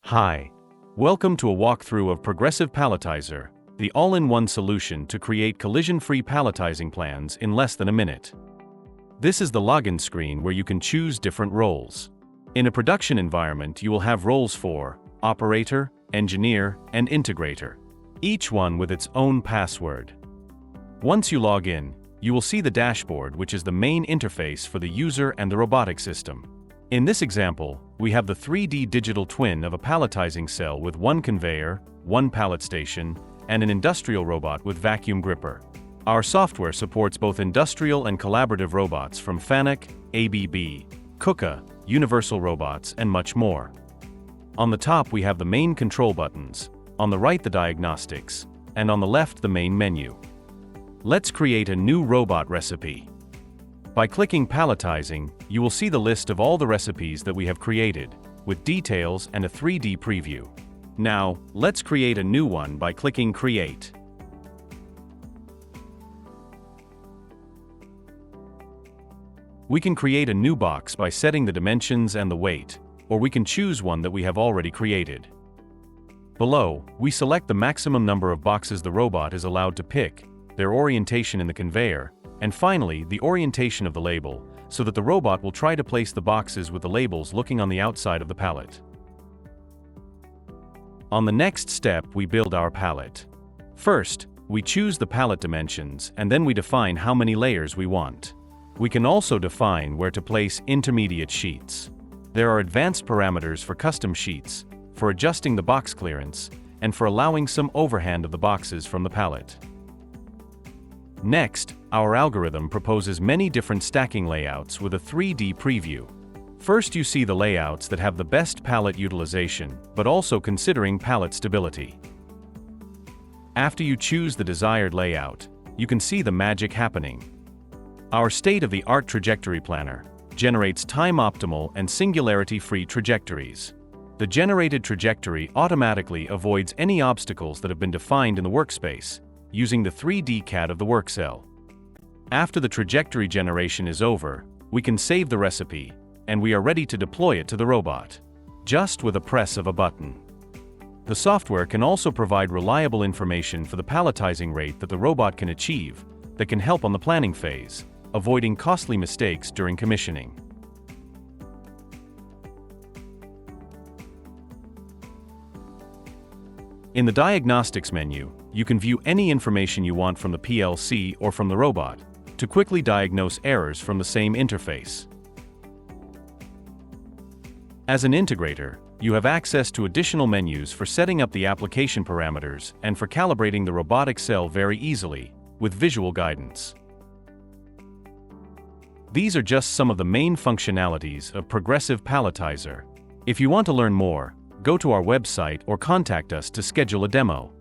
Hi. Welcome to a walkthrough of Progressive Palletizer, the all-in-one solution to create collision-free palletizing plans in less than a minute. This is the login screen where you can choose different roles. In a production environment, you will have roles for operator, engineer, and integrator, each one with its own password. Once you log in, you will see the dashboard, which is the main interface for the user and the robotic system. In this example, we have the 3D digital twin of a palletizing cell with one conveyor, one pallet station, and an industrial robot with vacuum gripper. Our software supports both industrial and collaborative robots from FANUC, ABB, KUKA, Universal Robots, and much more. On the top we have the main control buttons, on the right the diagnostics, and on the left the main menu. Let's create a new robot recipe. By clicking Palletizing, you will see the list of all the recipes that we have created, with details and a 3D preview. Now, let's create a new one by clicking Create. We can create a new box by setting the dimensions and the weight, or we can choose one that we have already created. Below, we select the maximum number of boxes the robot is allowed to pick, their orientation in the conveyor, and finally, the orientation of the label, so that the robot will try to place the boxes with the labels looking on the outside of the pallet. On the next step, we build our pallet. First, we choose the pallet dimensions, and then we define how many layers we want. We can also define where to place intermediate sheets. There are advanced parameters for custom sheets, for adjusting the box clearance, and for allowing some overhand of the boxes from the pallet. Next, our algorithm proposes many different stacking layouts with a 3D preview. First, you see the layouts that have the best pallet utilization, but also considering pallet stability. After you choose the desired layout, you can see the magic happening. Our state-of-the-art trajectory planner generates time-optimal and singularity-free trajectories. The generated trajectory automatically avoids any obstacles that have been defined in the workspace, using the 3D CAD of the work cell. After the trajectory generation is over, we can save the recipe, and we are ready to deploy it to the robot, just with a press of a button. The software can also provide reliable information for the palletizing rate that the robot can achieve, that can help on the planning phase, avoiding costly mistakes during commissioning. In the Diagnostics menu, you can view any information you want from the PLC or from the robot, to quickly diagnose errors from the same interface. As an integrator, you have access to additional menus for setting up the application parameters and for calibrating the robotic cell very easily, with visual guidance. These are just some of the main functionalities of Progressive Palletizer. If you want to learn more, go to our website or contact us to schedule a demo.